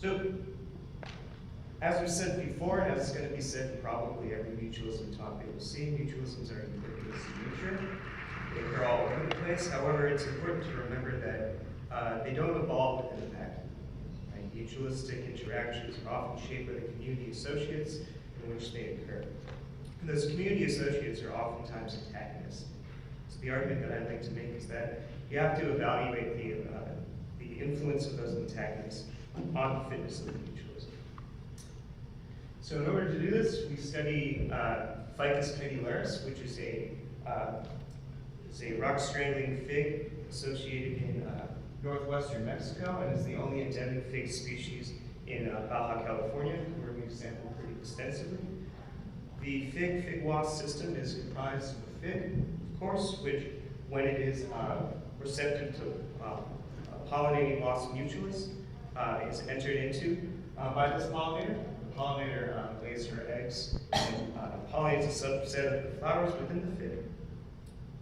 So, as we said before, and as is going to be said in probably every mutualism talk that you'll see, mutualisms are ubiquitous in nature. They occur all over the place. However, it's important to remember that they don't evolve within a vacuum. Right? Mutualistic interactions are often shaped by the community associates in which they occur. And those community associates are oftentimes antagonists. So the argument that I'd like to make is that you have to evaluate the influence of those antagonists on the fitness of the mutualism. So in order to do this, we study Ficus pedularis, which is a rock-strangling fig associated in northwestern Mexico, and is the only endemic fig species in Baja California, where we've sampled pretty extensively. The fig wasp system is comprised of a fig, of course, which, when it is receptive to pollinating wasp mutualists, is entered into by this pollinator. The pollinator lays her eggs and pollinates a subset of the flowers within the fig.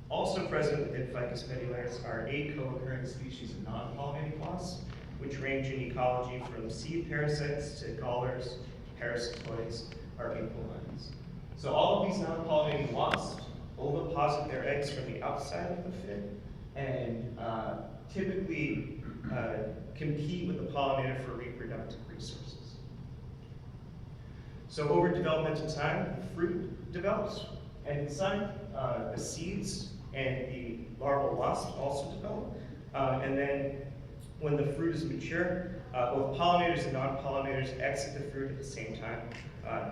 Also present within Ficus pedularis are 8 co-occurring species of non-pollinating wasps, which range in ecology from seed parasites to gallers, parasitoids, or apiculines. So all of these non-pollinating wasps oviposit their eggs from the outside of the fig and typically compete with the pollinator for reproductive resources. So over developmental time, the fruit develops, and inside the seeds and the larval wasp also develop. And then when the fruit is mature, both pollinators and non-pollinators exit the fruit at the same time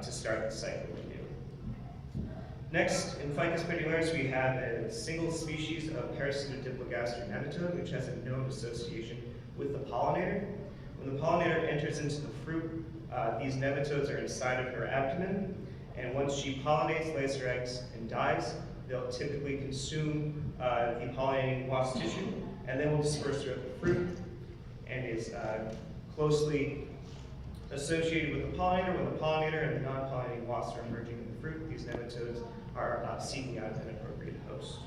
to start the cycle anew. Next, in Ficus pedularis, we have a single species of parasitodiplogaster nematode, which has a known association with the pollinator. When the pollinator enters into the fruit, these nematodes are inside of her abdomen, and once she pollinates, lays her eggs, and dies, they'll typically consume the pollinating wasp tissue, and then will disperse throughout the fruit, and is closely associated with the pollinator. When the pollinator and the non-pollinating wasps are emerging in the fruit, these nematodes are seeking out an appropriate host.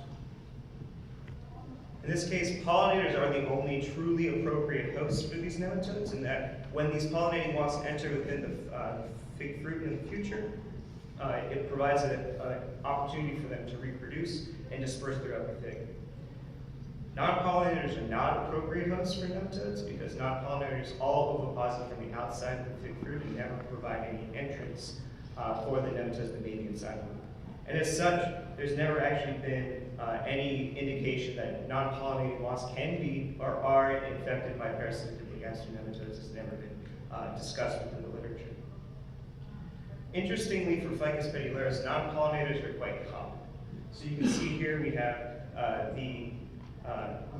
In this case, pollinators are the only truly appropriate hosts for these nematodes, in that when these pollinating wasps enter within the fig fruit in the future, it provides an opportunity for them to reproduce and disperse throughout the fig. Non-pollinators are not appropriate hosts for nematodes because non-pollinators all oviposit from the outside of the fig fruit and never provide any entrance for the nematodes that may be inside of them. And as such, there's never actually been any indication that non-pollinating wasps can be or are infected by parasitodiplogaster nematodes. It's never been discussed within the literature. Interestingly, for Ficus pedularis, non-pollinators are quite common. So you can see here we have the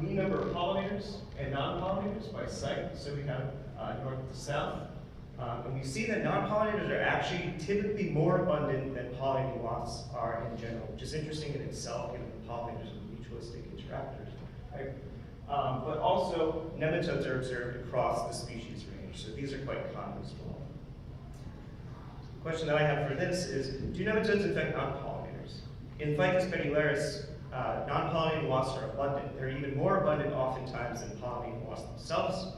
mean number of pollinators and non-pollinators by site. So we have north to south. And we see that non-pollinators are actually typically more abundant than pollinating wasps are in general, which is interesting in itself, given the pollinators are mutualistic interactors. Right? But also, nematodes are observed across the species range, so these are quite common as well. The question that I have for this is, do nematodes infect non-pollinators? In Ficus pedularis, non-pollinating wasps are abundant. They're even more abundant oftentimes than pollinating wasps themselves.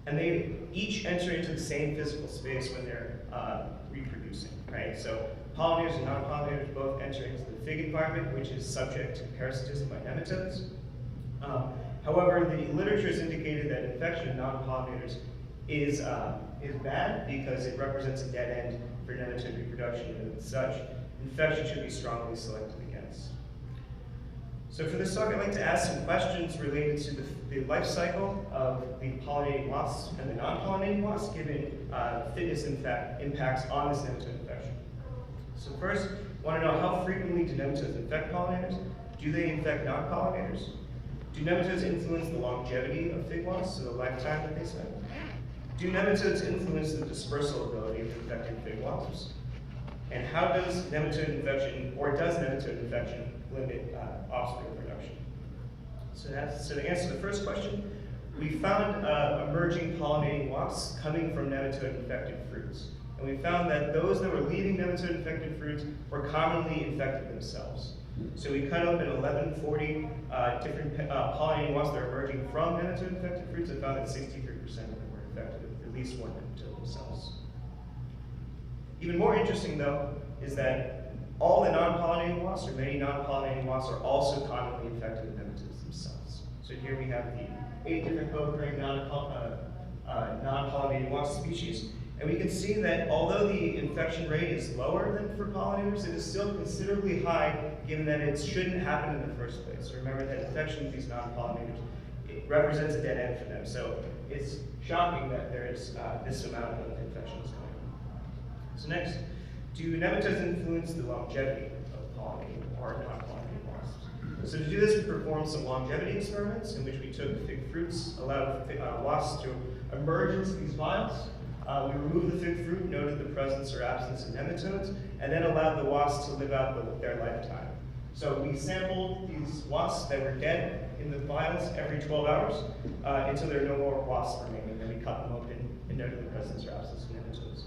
And they each enter into the same physical space when they're reproducing, right? So pollinators and non-pollinators both enter into the fig environment, which is subject to parasitism by nematodes. However, the literature has indicated that infection of non-pollinators is bad because it represents a dead end for nematode reproduction, and as such, infection should be strongly selected against. So for this talk, I'd like to ask some questions related to the life cycle of the pollinating wasps and the non-pollinating wasps, given fitness impacts on this nematode infection. So first, I want to know, how frequently do nematodes infect pollinators? Do they infect non-pollinators? Do nematodes influence the longevity of fig wasps, so the lifetime that they spend? Do nematodes influence the dispersal ability of infected fig wasps? And how does nematode infection, or does nematode infection, limit offspring production? So to answer the first question, we found emerging pollinating wasps coming from nematode-infected fruits. And we found that those that were leaving nematode-infected fruits were commonly infected themselves. So we cut open 1140 different pollinating wasps that are emerging from nematode-infected fruits and found that 63% of them were infected with the least one nematode themselves. Even more interesting, though, is that all the non-pollinating wasps, or many non-pollinating wasps, are also commonly infected with nematodes themselves. So here we have the 8 different occurring non-pollinating wasp species. And we can see that although the infection rate is lower than for pollinators, it is still considerably high, given that it shouldn't happen in the first place. So remember that infection with these non-pollinators, it represents a dead end for them. So it's shocking that there is this amount of infections going on. So next, do nematodes influence the longevity of pollinating or non-pollinating wasps? So to do this, we performed some longevity experiments in which we took fig fruits, allowed wasps to emerge into these vials. We removed the fig fruit, noted the presence or absence of nematodes, and then allowed the wasps to live out their lifetime. So we sampled these wasps that were dead in the vials every 12 hours until there are no more wasps remaining. Then we cut them open and noted the presence or absence of nematodes.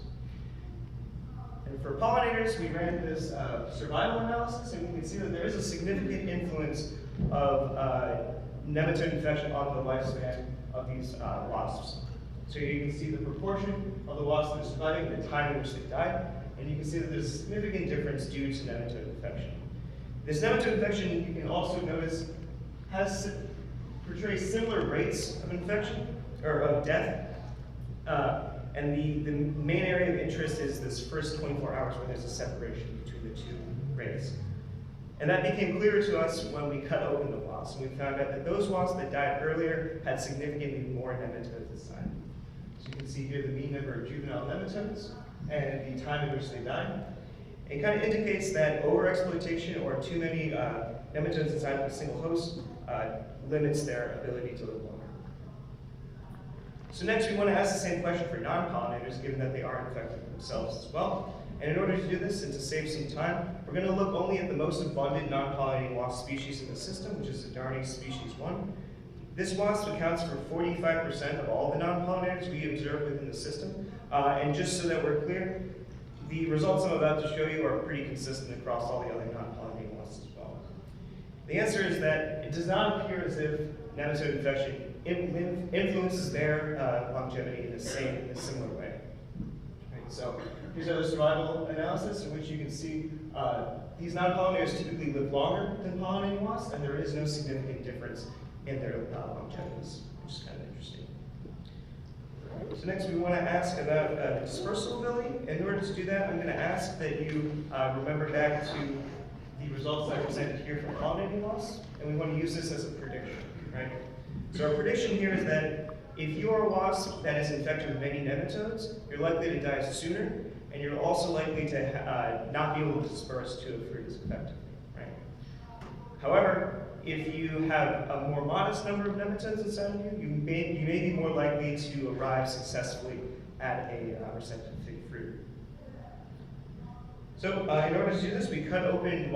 And for pollinators, we ran this survival analysis, and we can see that there is a significant influence of nematode infection on the lifespan of these wasps. So you can see the proportion of the wasps that are surviving, the time in which they died, and you can see that there's a significant difference due to nematode infection. This nematode infection, you can also notice, portrays similar rates of infection, or of death, and the main area of interest is this first 24 hours where there's a separation between the two rates. And that became clear to us when we cut open the wasps, and we found out that those wasps that died earlier had significantly more nematodes this time. So you can see here the mean number of juvenile nematodes and the time in which they died. It kind of indicates that overexploitation or too many nematodes inside of a single host limits their ability to live longer. So next we want to ask the same question for non-pollinators, given that they are infected themselves as well. And in order to do this and to save some time, we're going to look only at the most abundant non-pollinating wasp species in the system, which is Adarne species 1. This wasp accounts for 45% of all the non-pollinators we observe within the system. And just so that we're clear, the results I'm about to show you are pretty consistent across all the other non-pollinating wasps as well. The answer is that it does not appear as if nematode infection influences their longevity in a similar way. Right, so here's our survival analysis in which you can see these non-pollinators typically live longer than pollinating wasps, and there is no significant difference in their longevities, which is kind of interesting. So next we want to ask about dispersal ability. In order to do that, I'm going to ask that you remember back to the results I presented here for pollinating wasps, and we want to use this as a prediction, right? So our prediction here is that if you are a wasp that is infected with many nematodes, you're likely to die sooner, and you're also likely to not be able to disperse to a fruit as effectively, right? However, if you have a more modest number of nematodes inside of you, you may be more likely to arrive successfully at a receptive fig fruit. So in order to do this, we cut open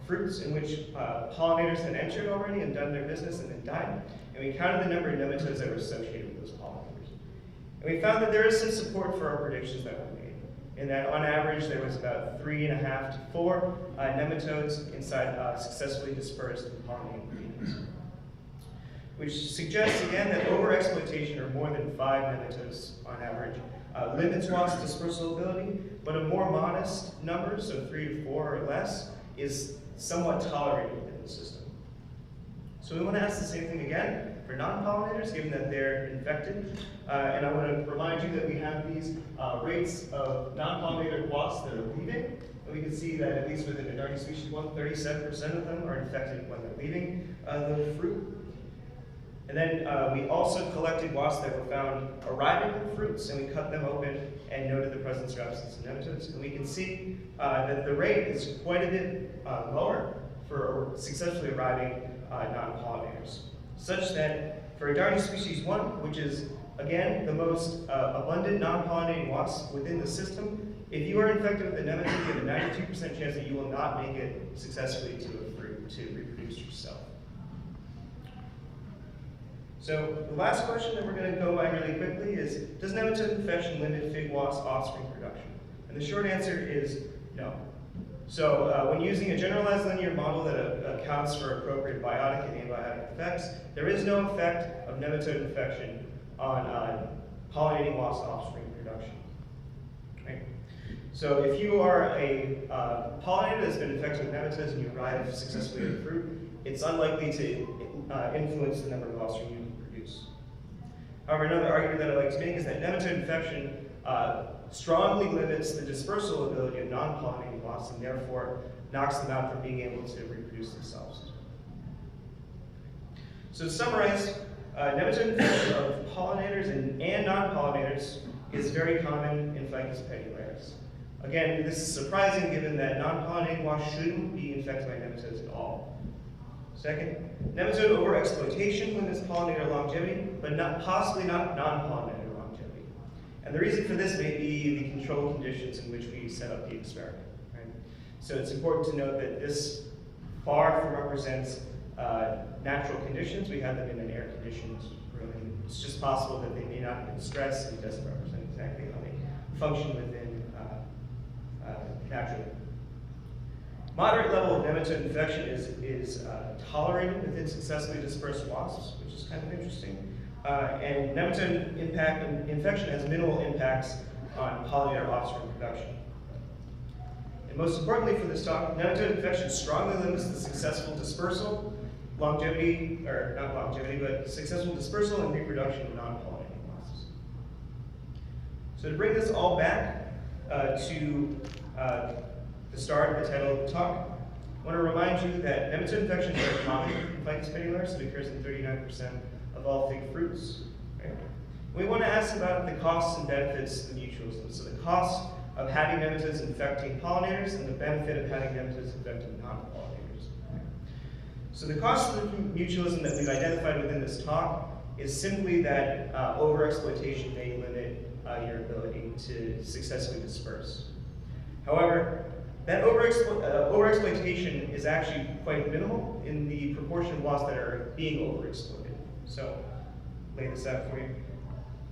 fruits in which pollinators had entered already and done their business and then died, and we counted the number of nematodes that were associated with those pollinators. And we found that there is some support for our predictions that were made, in that on average there was about 3.5 to 4 nematodes inside successfully dispersed and pollinating beans, which suggests again that overexploitation, or more than 5 nematodes on average, limits wasp dispersal ability, but a more modest number, so 3 to 4 or less, is somewhat tolerated within the system. So we want to ask the same thing again for non-pollinators, given that they're infected. And I want to remind you that we have these rates of non-pollinated wasps that are leaving. And we can see that at least within Adarne species 1, 37% of them are infected when they're leaving the fruit. And then we also collected wasps that were found arriving in fruits, and we cut them open and noted the presence or absence of nematodes. And we can see that the rate is quite a bit lower for successfully arriving non-pollinators, such that for Adarne species 1, which is, again, the most abundant non-pollinating wasp within the system, if you are infected with a nematode, you have a 92% chance that you will not make it successfully to a fruit to reproduce yourself. So the last question that we're going to go by really quickly is, does nematode infection limit fig wasp offspring production? And the short answer is no. So when using a generalized linear model that accounts for appropriate biotic and abiotic effects, there is no effect of nematode infection on pollinating wasp offspring production. Right? So if you are a pollinator that's been infected with nematodes and you arrive successfully at the fruit, it's unlikely to influence the number of offspring you can produce. However, another argument that I like to make is that nematode infection strongly limits the dispersal ability of non-pollinating wasps and therefore knocks them out from being able to reproduce themselves. So to summarize, nematode infection of pollinators and non-pollinators is very common in Ficus pedularis. Again, this is surprising given that non-pollinating wasps shouldn't be infected by nematodes at all. Second, nematode overexploitation limits pollinator longevity, but possibly not non-pollinator longevity. And the reason for this may be the control conditions in which we set up the experiment. Right? So it's important to note that this far from represents natural conditions. We have them in an air-conditioned room, and it's just possible that they may not have been stressed, and it doesn't represent exactly how they function within naturally. Moderate level of nematode infection is tolerated within successfully dispersed wasps, which is kind of interesting. And nematode infection has minimal impacts on pollinator offspring production. And most importantly for this talk, nematode infection strongly limits the successful dispersal, successful dispersal and reproduction of non-pollinating wasps. So to bring this all back to the start of the title of the talk, I want to remind you that nematode infection is very common in Ficus pedularis. It occurs in 39% of all fig fruits. Right? We want to ask about the costs and benefits of mutualism. So the cost of having nematodes infecting pollinators and the benefit of having nematodes infecting non-pollinators. So the cost of mutualism that we've identified within this talk is simply that overexploitation may limit your ability to successfully disperse. However, that overexploitation is actually quite minimal in the proportion of wasps that are being overexploited. So, lay this out for you.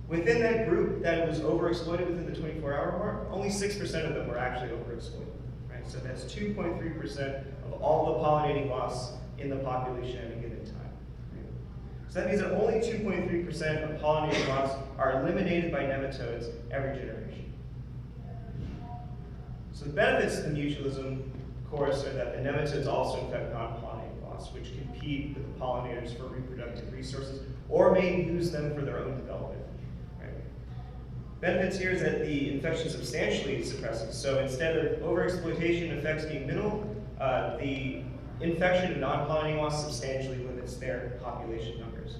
Within that group that was overexploited within the 24-hour mark, only 6% of them were actually overexploited. Right? So that's 2.3% of all the pollinating wasps in the population at a given time. Right? So that means that only 2.3% of pollinating wasps are eliminated by nematodes every generation. So the benefits of the mutualism, of course, are that the nematodes also infect non-pollinating wasps, which compete with the pollinators for reproductive resources, or may use them for their own development. Right? Benefits here is that the infection substantially suppresses. So instead of overexploitation effects being minimal, the infection of non-pollinating wasps substantially limits their population numbers.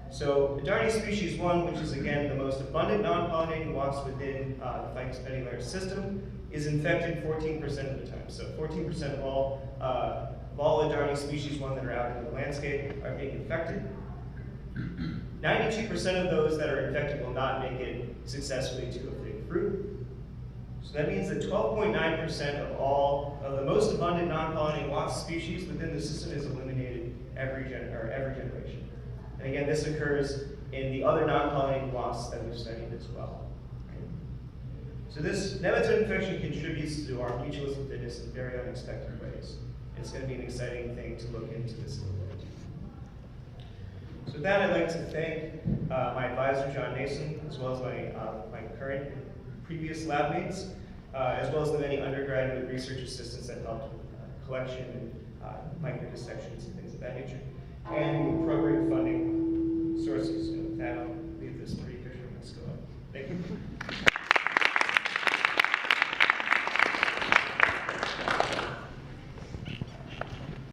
So Adarni species 1, which is again the most abundant non-pollinating wasp within the Ficus pedularis system, is infected 14% of the time. So 14% of all Adarni species 1 that are out in the landscape are being infected. 92% of those that are infected will not make it successfully to a fig fruit. So that means that 12.9% of all of the most abundant non-pollinating wasp species within the system is eliminated every generation. And again, this occurs in the other non-pollinating wasps that we've studied as well. So this nematode infection contributes to our mutualism fitness in very unexpected ways. It's going to be an exciting thing to look into this a little bit. So with that, I'd like to thank my advisor, John Nason, as well as my current and previous lab mates, as well as the many undergraduate research assistants that helped with collection and microdissections and things of that nature. And